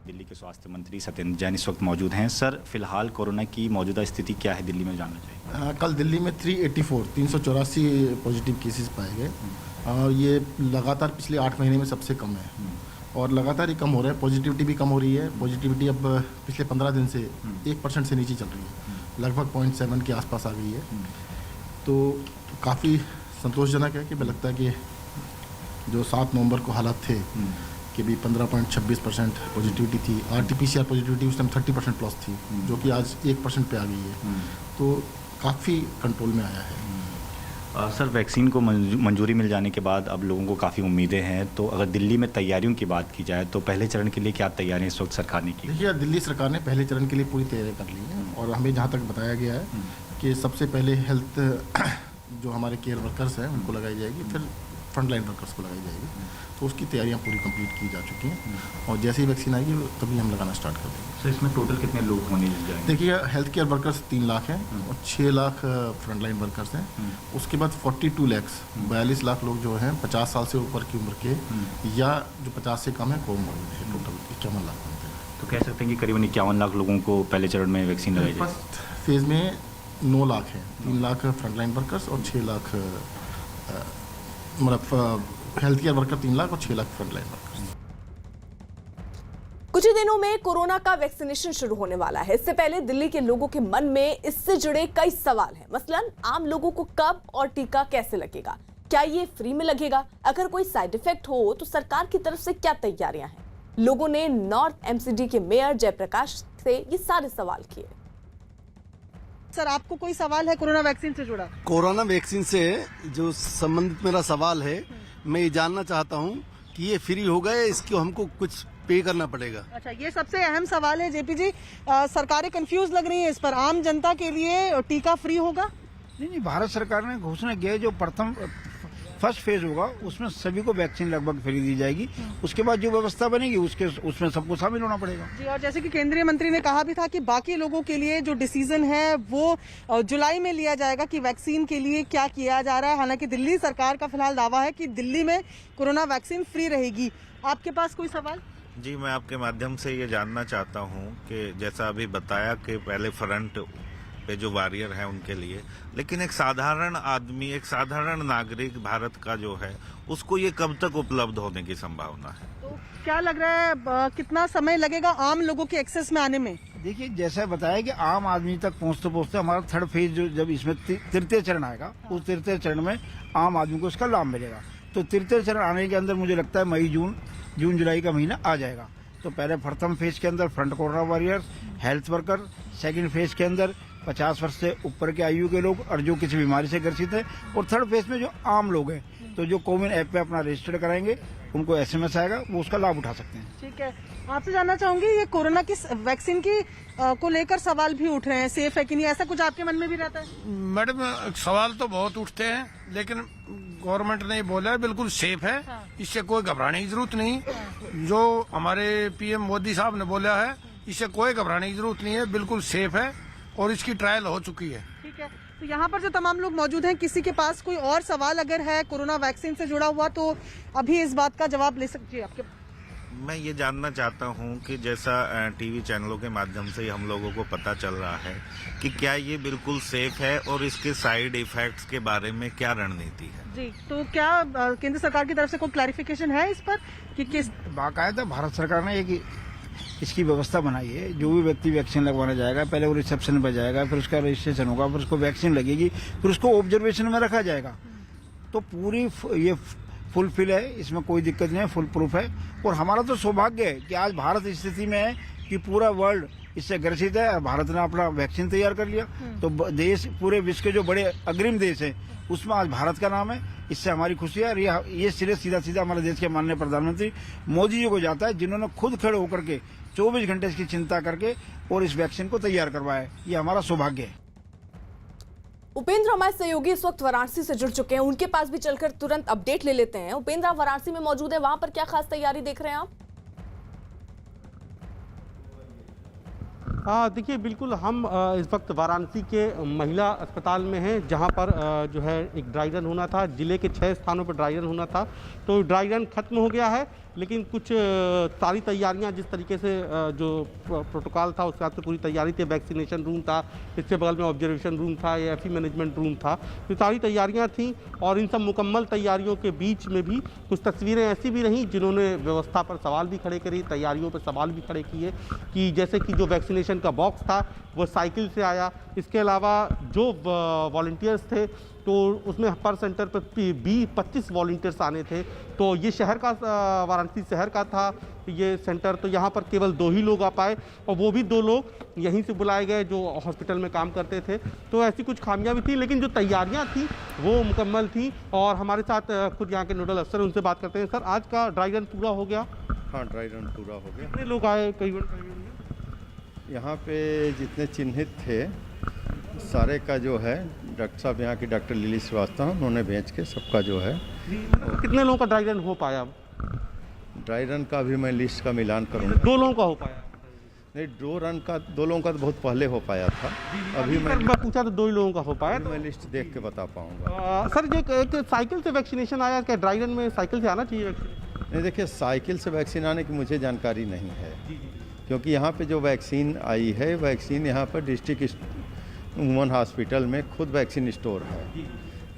दिल्ली के स्वास्थ्य मंत्री सत्येंद्र जैन इस वक्त मौजूद हैं। सर, फिलहाल कोरोना की मौजूदा स्थिति क्या है दिल्ली में, जानना चाहिए। कल दिल्ली में 384 पॉजिटिव केसेस पाए गए, ये लगातार पिछले 8 महीने में सबसे कम है और लगातार ये कम हो रहा है। पॉजिटिविटी भी कम हो रही है। पॉजिटिविटी अब पिछले 15 दिन से 1% से नीचे चल रही है, लगभग 0.7 के आसपास आ गई है। तो काफ़ी संतोषजनक है कि मुझे लगता है कि जो 7 नवंबर को हालात थे कि भी 15.26% पॉजिटिविटी थी, RT-PCR पॉजिटिविटी उस टाइम 30% प्लस थी, जो कि आज 1% पे आ गई है। तो काफ़ी कंट्रोल में आया है। सर, वैक्सीन को मंजूरी मिल जाने के बाद अब लोगों को काफ़ी उम्मीदें हैं। तो अगर दिल्ली में तैयारियों की बात की जाए तो पहले चरण के लिए क्या तैयारियां इस वक्त सरकार ने की? देखिए, दिल्ली सरकार ने पहले चरण के लिए पूरी तैयारी कर ली है और हमें जहाँ तक बताया गया है कि सबसे पहले हेल्थ जो हमारे केयर वर्कर्स हैं उनको लगाई जाएगी, फिर फ्रंट लाइन वर्कर्स को लगाई जाएगी। तो उसकी तैयारियां पूरी कंप्लीट की जा चुकी हैं और जैसे ही वैक्सीन आएगी तभी हम लगाना स्टार्ट कर देंगे। सर, इसमें टोटल कितने लोग होने जाएंगे? देखिए, हेल्थ केयर वर्कर्स 3 लाख हैं और 6 लाख फ्रंट लाइन वर्कर्स हैं। उसके बाद 42 लाख 42 लाख लोग जो हैं 50 साल से ऊपर की उम्र के या जो 50 से कम है कोमोर्बिड है। टोटल 51 लाख बनते हैं। तो कह सकते हैं कि करीबन 51 लाख लोगों को पहले चरण में वैक्सीन लगाई जाएगी। फर्स्ट फेज़ में 9 लाख हैं, 3 लाख फ्रंट लाइन वर्कर्स और 6 लाख मतलब हेल्थ केयर वर्कर 3 लाख और 6 लाख फ्रंट लाइन वर्कर्स। कुछ ही दिनों में कोरोना का वैक्सीनेशन शुरू होने वाला है। इससे पहले दिल्ली के लोगों के मन में इससे जुड़े कई सवाल हैं। मसलन आम लोगों को कब और टीका कैसे लगेगा, क्या ये फ्री में लगेगा, अगर कोई साइड इफेक्ट हो तो सरकार की तरफ से क्या तैयारियां हैं। लोगों ने नॉर्थ एमसीडी के मेयर जयप्रकाश से ये सारे सवाल किए। सर, आपको कोई सवाल है कोरोना वैक्सीन से जुड़ा? कोरोना वैक्सीन से जो संबंधित मेरा सवाल है, मैं ये जानना चाहता हूँ कि ये फ्री होगा या इसको हमको कुछ पे करना पड़ेगा? अच्छा, ये सबसे अहम सवाल है जेपी जी। सरकारें कंफ्यूज लग रही है इस पर। आम जनता के लिए टीका फ्री होगा? नहीं, भारत सरकार ने घोषणा किया है जो प्रथम फर्स्ट फेज होगा उसमें सभी को वैक्सीन लगभग फ्री दी जाएगी। उसके बाद जो व्यवस्था बनेगी उसमें सबको शामिल होना पड़ेगा। जी, और जैसे कि केंद्रीय मंत्री ने कहा भी था कि बाकी लोगों के लिए जो डिसीजन है वो जुलाई में लिया जाएगा कि वैक्सीन के लिए क्या किया जा रहा है। हालांकि दिल्ली सरकार का फिलहाल दावा है कि दिल्ली में कोरोना वैक्सीन फ्री रहेगी। आपके पास कोई सवाल? जी, मैं आपके माध्यम से ये जानना चाहता हूँ कि जैसा अभी बताया कि पहले फ्रंट पे जो वॉरियर है उनके लिए, लेकिन एक साधारण आदमी, एक साधारण नागरिक भारत का जो है उसको ये कब तक उपलब्ध होने की संभावना है? तो क्या लग रहा है कितना समय लगेगा आम लोगों के एक्सेस में आने में? देखिए, जैसा बताया कि आम आदमी तक पहुँचते हमारा थर्ड फेज जो जब इसमें तृतीय चरण आएगा, उस तृतीय चरण में आम आदमी को इसका लाभ मिलेगा। तो तृतीय चरण आने के अंदर मुझे लगता है मई जून जुलाई का महीना आ जाएगा। तो पहले प्रथम फेज के अंदर front corona warriors, health worker, second phase के अंदर 50 वर्ष से ऊपर के आयु के लोग और जो किसी बीमारी से ग्रसित है, और थर्ड फेज में जो आम लोग हैं तो जो कोविन ऐप पे अपना रजिस्टर कराएंगे उनको SMS आएगा, वो उसका लाभ उठा सकते हैं। ठीक है, आपसे जानना चाहूंगी ये कोरोना की वैक्सीन की को लेकर सवाल भी उठ रहे हैं, सेफ है कि नहीं, ऐसा कुछ आपके मन में भी रहता है? मैडम, सवाल तो बहुत उठते हैं, लेकिन गवर्नमेंट ने बोला है बिल्कुल सेफ है। हाँ। इससे कोई घबराने की जरूरत नहीं। जो हमारे PM मोदी साहब ने बोला है, इससे कोई घबराने की जरूरत नहीं है, बिल्कुल सेफ है और इसकी ट्रायल हो चुकी है। ठीक है, तो यहाँ पर जो तमाम लोग मौजूद हैं, किसी के पास कोई और सवाल अगर है कोरोना वैक्सीन से जुड़ा हुआ तो अभी इस बात का जवाब ले सकते हैं आपके। मैं ये जानना चाहता हूँ कि जैसा टीवी चैनलों के माध्यम से हम लोगों को पता चल रहा है कि क्या ये बिल्कुल सेफ है और इसके साइड इफेक्ट्स के बारे में क्या रणनीति है? जी, तो क्या केंद्र सरकार की तरफ से कोई क्लैरिफिकेशन है इस पर कि किस? बाकायदा भारत सरकार ने एक इसकी व्यवस्था बनाई है। जो भी व्यक्ति वैक्सीन लगवाने जाएगा, पहले वो रिसेप्शन पर जाएगा, फिर उसका रजिस्ट्रेशन होगा, फिर उसको वैक्सीन लगेगी, फिर उसको ऑब्जर्वेशन में रखा जाएगा। तो पूरी ये फुलफिल है, इसमें कोई दिक्कत नहीं है, फुल प्रूफ है। और हमारा तो सौभाग्य है कि आज भारत इस स्थिति में है कि पूरा वर्ल्ड इससे ग्रसित है और भारत ने अपना वैक्सीन तैयार कर लिया। तो देश, पूरे विश्व के जो बड़े अग्रिम देश हैं उसमें आज भारत का नाम है। इससे हमारी खुशी है। और ये सीधा हमारे देश के माननीय प्रधानमंत्री मोदी जी को जाता है, जिन्होंने खुद खड़े होकर के 24 घंटे इसकी चिंता करके और इस वैक्सीन को तैयार करवाया। ये हमारा सौभाग्य है। उपेंद्र हमारे सहयोगी इस वक्त वाराणसी से जुड़ चुके हैं, उनके पास भी चलकर तुरंत अपडेट ले लेते हैं। उपेंद्र, आप वाराणसी में मौजूद है, वहां पर क्या खास तैयारी देख रहे हैं आप? देखिए बिल्कुल हम इस वक्त वाराणसी के महिला अस्पताल में हैं, जहां पर जो है एक ड्राई रन होना था। जिले के 6 स्थानों पर ड्राई रन होना था, तो ड्राई रन खत्म हो गया है, लेकिन कुछ सारी तैयारियां जिस तरीके से जो प्रोटोकॉल था उस हिसाब से पूरी तैयारी थी। वैक्सीनेशन रूम था, इसके बगल में ऑब्जर्वेशन रूम था, एफई मैनेजमेंट रूम था, तो सारी तैयारियां थी। और इन सब मुकम्मल तैयारियों के बीच में भी कुछ तस्वीरें ऐसी भी रहीं जिन्होंने व्यवस्था पर सवाल भी खड़े करे, तैयारियों पर सवाल भी खड़े किए, कि जैसे कि जो वैक्सीनेशन का बॉक्स था वो साइकिल से आया। इसके अलावा जो वॉलंटियर्स थे तो उसमें पर सेंटर पर 25 वॉलंटियर्स आने थे। तो ये शहर का, वाराणसी शहर का था ये सेंटर, तो यहाँ पर केवल 2 ही लोग आ पाए, और वो भी 2 लोग यहीं से बुलाए गए जो हॉस्पिटल में काम करते थे। तो ऐसी कुछ खामियां भी थी, लेकिन जो तैयारियां थी वो मुकम्मल थी। और हमारे साथ खुद यहाँ के नोडल अफसर, उनसे बात करते हैं। सर, आज का ड्राई रन पूरा हो गया? हाँ, ड्राई रन पूरा हो गया। कितने लोग आए करीबन? यहाँ पे जितने चिन्हित थे सारे का जो है डॉक्टर साहब, यहाँ की डॉक्टर लिली श्रीवास्तव, उन्होंने भेज के सबका जो है। कितने लोगों का ड्राई रन हो पाया? ड्राई रन का भी मैं लिस्ट का मिलान करूँगा। 2 लोगों का हो पाया? नहीं, 2 लोगों का तो बहुत पहले हो पाया था। अभी मैं पूछा तो 2 ही लोगों का हो पाया। मैं लिस्ट देख के बता पाऊँगा। सर, जो एक साइकिल से वैक्सीनेशन आया, क्या ड्राई रन में साइकिल से आना चाहिए वैक्सीन? नहीं, देखिए, साइकिल से वैक्सीन आने की मुझे जानकारी नहीं है, क्योंकि यहाँ पे जो वैक्सीन आई है, वैक्सीन यहाँ पर डिस्ट्रिक्ट वुमन हॉस्पिटल में खुद वैक्सीन स्टोर है।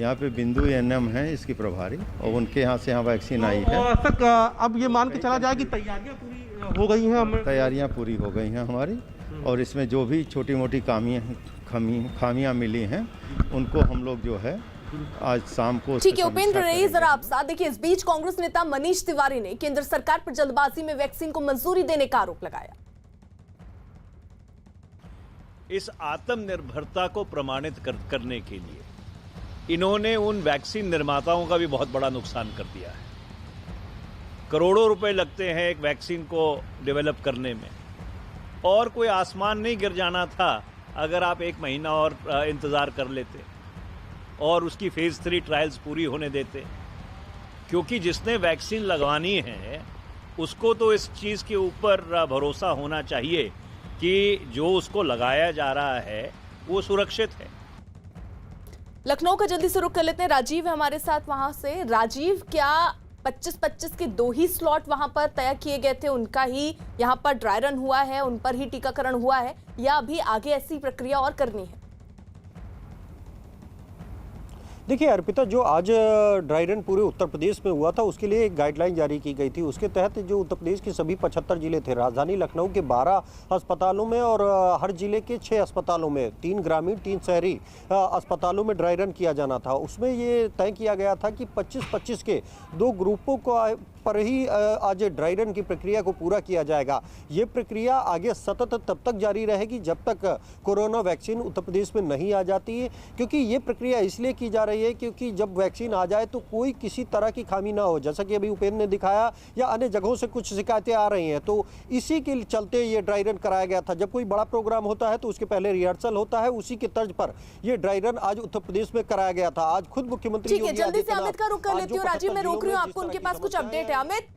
यहाँ पे बिंदु एनएम है इसकी प्रभारी, और उनके यहाँ से यहाँ वैक्सीन आई है। तक अब ये मान के चला जाए कि तैयारियाँ पूरी हो गई हैं? तैयारियाँ पूरी हो गई हैं हमारी, और इसमें जो भी छोटी मोटी खामियाँ मिली हैं उनको हम लोग जो है आज शाम को। ठीक है उपेंद्र रही जरा आप साथ देखिए। इस बीच कांग्रेस नेता मनीष तिवारी ने केंद्र सरकार पर जल्दबाजी में वैक्सीन को मंजूरी देने का आरोप लगाया। इस आत्मनिर्भरता को प्रमाणित करने के लिए इन्होंने उन वैक्सीन निर्माताओं का भी बहुत बड़ा नुकसान कर दिया है। करोड़ों रुपए लगते हैं एक वैक्सीन को डेवलप करने में, और कोई आसमान नहीं गिर जाना था अगर आप 1 महीना और इंतजार कर लेते और उसकी फेज 3 ट्रायल्स पूरी होने देते। क्योंकि जिसने वैक्सीन लगवानी है उसको तो इस चीज के ऊपर भरोसा होना चाहिए कि जो उसको लगाया जा रहा है वो सुरक्षित है। लखनऊ का जल्दी से रुख कर लेते हैं। राजीव है हमारे साथ वहां से। राजीव, क्या 25-25 के 2 ही स्लॉट वहां पर तय किए गए थे, उनका ही यहां पर ड्राई रन हुआ है, उन पर ही टीकाकरण हुआ है, या अभी आगे ऐसी प्रक्रिया और करनी है? देखिए अर्पिता, जो आज ड्राई रन पूरे उत्तर प्रदेश में हुआ था उसके लिए एक गाइडलाइन जारी की गई थी। उसके तहत जो उत्तर प्रदेश के सभी 75 जिले थे, राजधानी लखनऊ के 12 अस्पतालों में और हर जिले के 6 अस्पतालों में, 3 ग्रामीण 3 शहरी अस्पतालों में ड्राई रन किया जाना था। उसमें ये तय किया गया था कि 25-25 के 2 ग्रुपों को पर ही आज ड्राई रन की प्रक्रिया को पूरा किया जाएगा। ये प्रक्रिया आगे सतत तब तक जारी रहेगी जब तक कोरोना वैक्सीन उत्तर प्रदेश में नहीं आ जाती है, क्योंकि ये प्रक्रिया इसलिए की जा रही है क्योंकि जब वैक्सीन आ जाए तो कोई किसी तरह की खामी ना हो, जैसा कि अभी उपेंद्र ने दिखाया, या अन्य जगहों से कुछ शिकायतें आ रही हैं, तो इसी के चलते ये ड्राई रन कराया गया था। जब कोई बड़ा प्रोग्राम होता है तो उसके पहले रिहर्सल होता है, उसी के तर्ज पर ये ड्राई रन आज उत्तर प्रदेश में कराया गया था। आज खुद मुख्यमंत्री ठीक है, जल्दी से अमित का रुख कर लेती हूँ। राजीव, मैं रोक रही हूँ आपको, उनके पास कुछ अपडेट है। अमित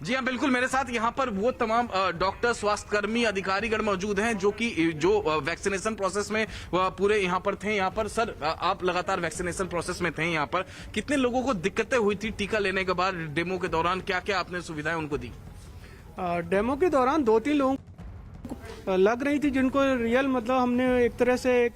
जी हाँ, बिल्कुल। मेरे साथ यहाँ पर वो तमाम डॉक्टर, स्वास्थ्यकर्मी, अधिकारीगण मौजूद हैं जो वैक्सीनेशन प्रोसेस में पूरे यहाँ पर थे। यहाँ पर सर, आप लगातार वैक्सीनेशन प्रोसेस में थे यहाँ पर, कितने लोगों को दिक्कतें हुई थी टीका लेने के बाद? डेमो के दौरान क्या क्या आपने सुविधाएं उनको दी? डेमो के दौरान 2-3 लोगों को लग रही थी जिनको रियल, मतलब हमने एक तरह से एक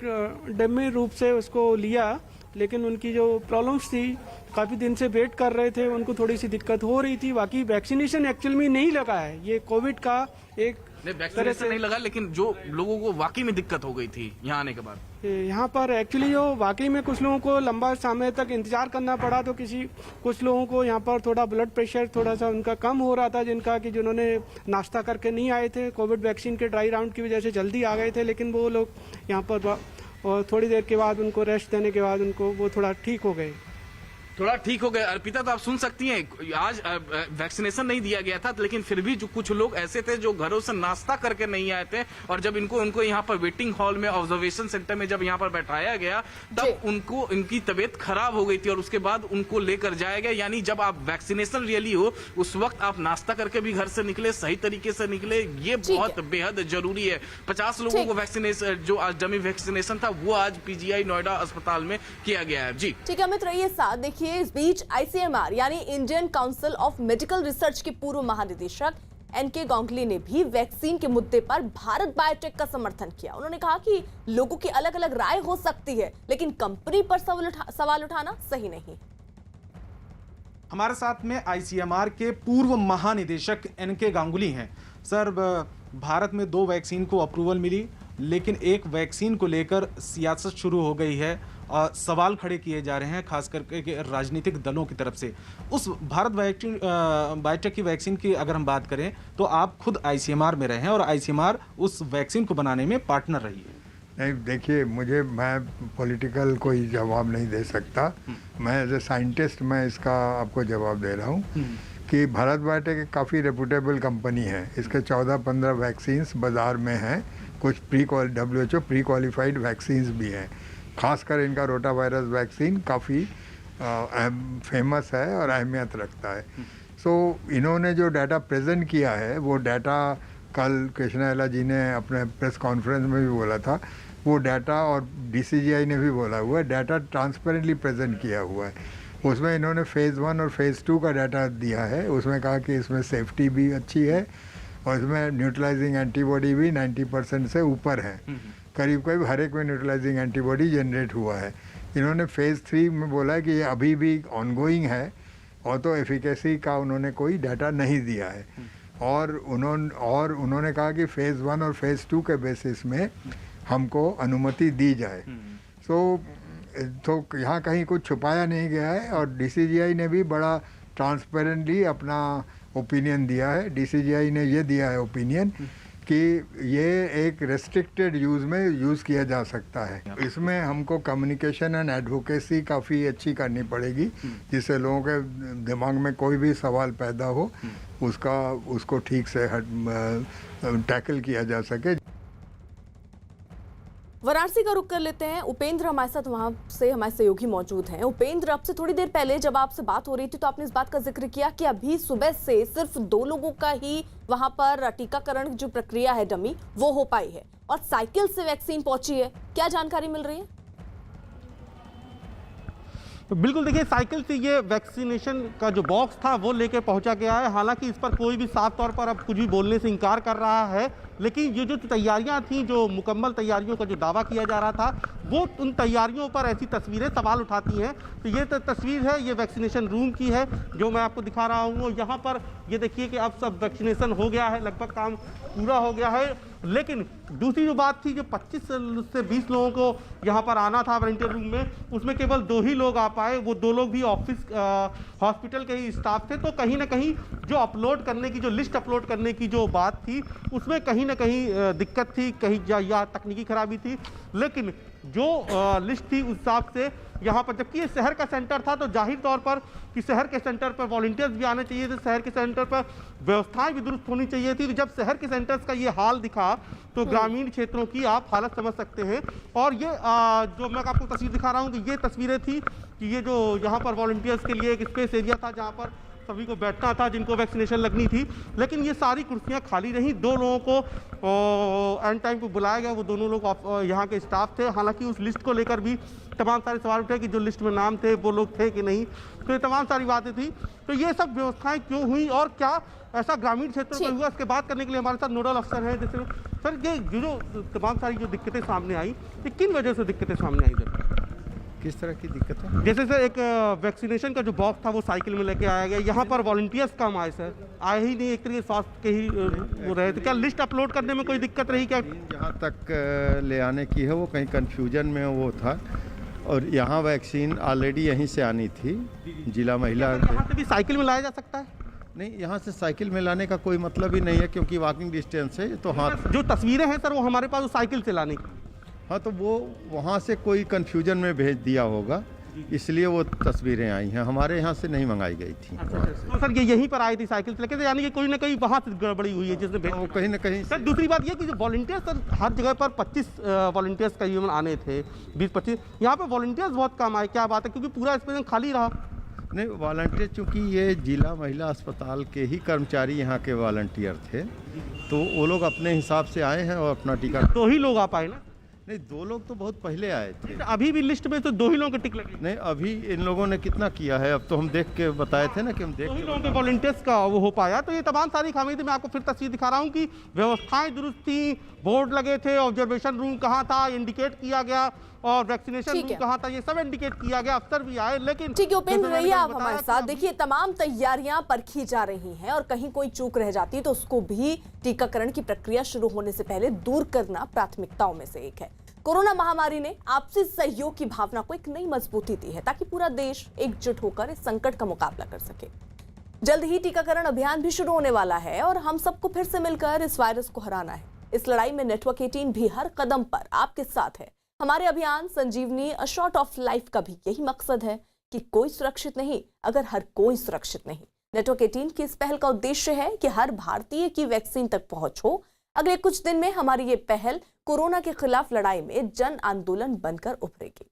डेमी रूप से उसको लिया, लेकिन उनकी जो प्रॉब्लम्स थी, काफ़ी दिन से वेट कर रहे थे, उनको थोड़ी सी दिक्कत हो रही थी। बाकी वैक्सीनेशन एक्चुअल में नहीं लगा है, ये कोविड का एक तरह से नहीं लगा, लेकिन जो लोगों को वाकई में दिक्कत हो गई थी यहाँ आने के बाद, यहाँ पर एक्चुअली जो वाकई में कुछ लोगों को लंबा समय तक इंतजार करना पड़ा, तो कुछ लोगों को यहाँ पर थोड़ा ब्लड प्रेशर थोड़ा सा उनका कम हो रहा था, जिन्होंने नाश्ता करके नहीं आए थे, कोविड वैक्सीन के ड्राई राउंड की वजह से जल्दी आ गए थे, लेकिन वो लोग यहाँ पर और थोड़ी देर के बाद उनको रेस्ट देने के बाद उनको वो थोड़ा ठीक हो गए। थोड़ा ठीक हो गया। अर्पिता, तो आप सुन सकती हैं, आज वैक्सीनेशन नहीं दिया गया था, लेकिन फिर भी जो कुछ लोग ऐसे थे जो घरों से नाश्ता करके नहीं आए थे, और जब उनको यहाँ पर वेटिंग हॉल में, ऑब्जर्वेशन सेंटर में जब यहाँ पर बैठाया गया, तब उनकी तबीयत खराब हो गई थी और उसके बाद उनको लेकर जाया गया। यानी जब आप वैक्सीनेशन रियली हो, उस वक्त आप नाश्ता करके भी घर से निकले, सही तरीके से निकले, ये बहुत बेहद जरूरी है। 50 लोगों को वैक्सीनेशन, जो आज डमी वैक्सीनेशन था, वो आज पीजीआई नोएडा अस्पताल में किया गया है। जी ठीक है अमित, रहिए साथ। देखिए, इस बीच आईसीएमआर यानी Indian council of medical research के पूर्व महानिदेशक एनके गांगुली ने भी वैक्सीन के मुद्दे पर भारत बायोटेक का समर्थन किया। उन्होंने कहा कि लोगों की अलग अलग राय हो सकती है, लेकिन कंपनी पर सवाल उठाना सही नहीं। हमारे साथ में आईसीएमआर के पूर्व महानिदेशक एनके गांगुली हैं। सर, भारत में 2 वैक्सीन को अप्रूवल मिली, लेकिन एक वैक्सीन को लेकर सियासत शुरू हो गई है और सवाल खड़े किए जा रहे हैं, खास करके राजनीतिक दलों की तरफ से। उस भारत बायोटेक की वैक्सीन की अगर हम बात करें, तो आप खुद आईसीएमआर में रहे हैं और आईसीएमआर उस वैक्सीन को बनाने में पार्टनर रही है। नहीं, देखिए, मैं पॉलिटिकल कोई जवाब नहीं दे सकता। मैं एज ए साइंटिस्ट मैं इसका आपको जवाब दे रहा हूँ कि भारत बायोटेक एक काफ़ी रेपुटेबल कंपनी है। इसके 14-15 वैक्सीन्स बाज़ार में हैं, कुछ WHO प्री क्वालिफाइड वैक्सीन्स भी हैं। खासकर इनका रोटा वायरस वैक्सीन काफ़ी फेमस है और अहमियत रखता है। सो इन्होंने जो डाटा प्रेजेंट किया है, वो डाटा कल कृष्णा जी ने अपने प्रेस कॉन्फ्रेंस में भी बोला था, वो डाटा, और DCGI ने भी बोला हुआ है, डाटा ट्रांसपेरेंटली प्रेजेंट किया हुआ है। उसमें इन्होंने फेज़ 1 और फेज़ 2 का डाटा दिया है। उसमें कहा कि इसमें सेफ्टी भी अच्छी है और इसमें न्यूट्रलाइजिंग एंटीबॉडी भी 90% से ऊपर है। करीब हर एक में न्यूट्रलाइजिंग एंटीबॉडी जनरेट हुआ है। इन्होंने फेज़ 3 में बोला है कि ये अभी भी ऑनगोइंग है, और तो एफिकेसी का उन्होंने कोई डाटा नहीं दिया है। और उन्होंने कहा कि फेज़ 1 और फेज़ 2 के बेसिस में हमको अनुमति दी जाए। तो यहाँ कहीं कुछ छुपाया नहीं गया है, और DCGI ने भी बड़ा ट्रांसपेरेंटली अपना ओपिनियन दिया है। DCGI ने ये दिया है ओपिनियन कि ये एक रेस्ट्रिक्टेड यूज़ में यूज़ किया जा सकता है। इसमें हमको कम्युनिकेशन एंड एडवोकेसी काफ़ी अच्छी करनी पड़ेगी, जिससे लोगों के दिमाग में कोई भी सवाल पैदा हो उसको ठीक से टैकल किया जा सके। वाराणसी का रुख कर लेते हैं। उपेंद्र हमारे साथ वहां से हमारे सहयोगी मौजूद हैं। उपेंद्र, अब से थोड़ी देर पहले जब आपसे बात हो रही थी तो आपने इस बात का जिक्र किया कि अभी सुबह से सिर्फ 2 लोगों का ही वहां पर टीकाकरण जो प्रक्रिया है डमी वो हो पाई है, और साइकिल से वैक्सीन पहुंची है। क्या जानकारी मिल रही है? तो बिल्कुल, देखिए, साइकिल से ये वैक्सीनेशन का जो बॉक्स था वो लेके पहुंचा गया है। हालांकि इस पर कोई भी साफ तौर पर अब कुछ भी बोलने से इनकार कर रहा है, लेकिन ये जो तैयारियां थी, जो मुकम्मल तैयारियों का जो दावा किया जा रहा था, वो उन तैयारियों पर ऐसी तस्वीरें सवाल उठाती हैं। तो ये तस्वीर है, ये वैक्सीनेशन रूम की है जो मैं आपको दिखा रहा हूँ। यहाँ पर ये देखिए कि अब सब वैक्सीनेशन हो गया है, लगभग काम पूरा हो गया है। लेकिन दूसरी जो बात थी, जो 25 से 20 लोगों को यहाँ पर आना था वॉलंटियर रूम में, उसमें केवल 2 ही लोग आ पाए। वो 2 लोग भी हॉस्पिटल के ही स्टाफ थे। तो कहीं ना कहीं जो अपलोड करने की, जो लिस्ट अपलोड करने की जो बात थी, उसमें कहीं ना कहीं दिक्कत थी, कहीं या तकनीकी खराबी थी। लेकिन जो लिस्ट थी उस हिसाब से यहाँ पर, जबकि ये शहर का सेंटर था, तो जाहिर तौर पर कि शहर के सेंटर पर वॉलंटियर्स भी आने चाहिए थे, शहर के सेंटर पर व्यवस्थाएं भी दुरुस्त होनी चाहिए थी। तो जब शहर के सेंटर्स का ये हाल दिखा, तो ग्रामीण क्षेत्रों की आप हालत समझ सकते हैं। और ये जो मैं आपको तस्वीर दिखा रहा हूँ, तो ये तस्वीरें थी कि ये जो यहाँ पर वॉलंटियर्स के लिए एक स्पेस एरिया था जहाँ पर सभी को बैठना था जिनको वैक्सीनेशन लगनी थी, लेकिन ये सारी कुर्सियां खाली रहीं। 2 लोगों को एंड टाइम पे बुलाया गया, वो दोनों लोग यहाँ के स्टाफ थे। हालांकि उस लिस्ट को लेकर भी तमाम सारे सवाल उठे कि जो लिस्ट में नाम थे वो लोग थे कि नहीं, तो ये तमाम सारी बातें थी। तो ये सब व्यवस्थाएं क्यों हुई और क्या ऐसा ग्रामीण क्षेत्रों में हुआ, इसके बात करने के लिए हमारे साथ नोडल अफसर हैं। जैसे सर, ये जो तमाम सारी जो दिक्कतें सामने आई, ये किन वजह से दिक्कतें सामने आई? जब किस तरह की दिक्कत है? जैसे सर, एक वैक्सीनेशन का जो बॉक्स था वो साइकिल में लेके आया गया, यहाँ पर वॉलंटियर्स कम आए सर, आए ही नहीं, एक तरीके स्वास्थ्य के ही वो रहे। तो क्या लिस्ट अपलोड करने में कोई दिक्कत रही क्या? जहाँ तक ले आने की है वो कहीं कंफ्यूजन में वो था, और यहाँ वैक्सीन ऑलरेडी यहीं से आनी थी, जिला महिला। यहाँ से भी साइकिल में लाया जा सकता है? नहीं, यहाँ से साइकिल में लाने का कोई मतलब ही नहीं है, क्योंकि वॉकिंग डिस्टेंस है। तो हाँ, जो तस्वीरें हैं सर वो हमारे पास साइकिल से लाने की। हाँ, तो वो वहाँ से कोई कंफ्यूजन में भेज दिया होगा, इसलिए वो तस्वीरें आई हैं, हमारे यहाँ से नहीं मंगाई गई थी। तो सर ये यहीं पर आई थी साइकिल से लेकर, यानी कि कोई ना कोई वहाँ से गड़बड़ी हुई है जिसने वो कहीं ना कहीं। सर दूसरी बात ये कि जो वॉलंटियर्स सर हर जगह पर 25 वॉलंटियर्स करीबन आने थे, 20-25, यहाँ पे वॉलंटियर्स बहुत कम आए, क्या बात है? क्योंकि पूरा स्पेस खाली रहा। नहीं, वॉलंटियर चूँकि ये जिला महिला अस्पताल के ही कर्मचारी यहाँ के वॉलंटियर थे, तो वो लोग अपने हिसाब से आए हैं और अपना टीका। 2 ही लोग आ पाए ना? नहीं, 2 लोग तो बहुत पहले आए थे। अभी भी लिस्ट में तो 2 ही लोगों के टिक लगे। नहीं, अभी इन लोगों ने कितना किया है, अब तो हम देख के बताए थे ना कि हम देख 2 ही लोगों के वॉलंटियर्स का वो हो पाया। तो ये तमाम सारी खामी थी। मैं आपको फिर तस्वीर दिखा रहा हूँ कि व्यवस्थाएं दुरुस्त थी, बोर्ड लगे थे, ऑब्जर्वेशन रूम कहाँ था इंडिकेट किया गया, और वैक्सीनेशन रूम कहाँ था ये सब इंडिकेट किया गया, अफसर भी आए। लेकिन ठीक है उपेंद्र, रहिए आप हमारे साथ। देखिए तमाम तैयारियां परखी जा रही हैं और कहीं कोई चूक रह जाती है तो उसको भी टीकाकरण की प्रक्रिया शुरू होने से पहले दूर करना प्राथमिकताओं में से एक है। कोरोना महामारी ने आपसी सहयोग की भावना को एक नई मजबूती दी है ताकि पूरा देश एकजुट होकर इस संकट का मुकाबला कर सके। जल्द ही टीकाकरण अभियान भी शुरू होने वाला है और हम सबको फिर से मिलकर इस वायरस को हराना है। इस लड़ाई में नेटवर्क 18 भी हर कदम पर आपके साथ है। हमारे अभियान संजीवनी अ शॉट ऑफ लाइफ का भी यही मकसद है कि कोई सुरक्षित नहीं अगर हर कोई सुरक्षित नहीं। नेटवर्क 18 की इस पहल का उद्देश्य है कि हर भारतीय की वैक्सीन तक पहुंच हो। अगले कुछ दिन में हमारी ये पहल कोरोना के खिलाफ लड़ाई में जन आंदोलन बनकर उभरेगी।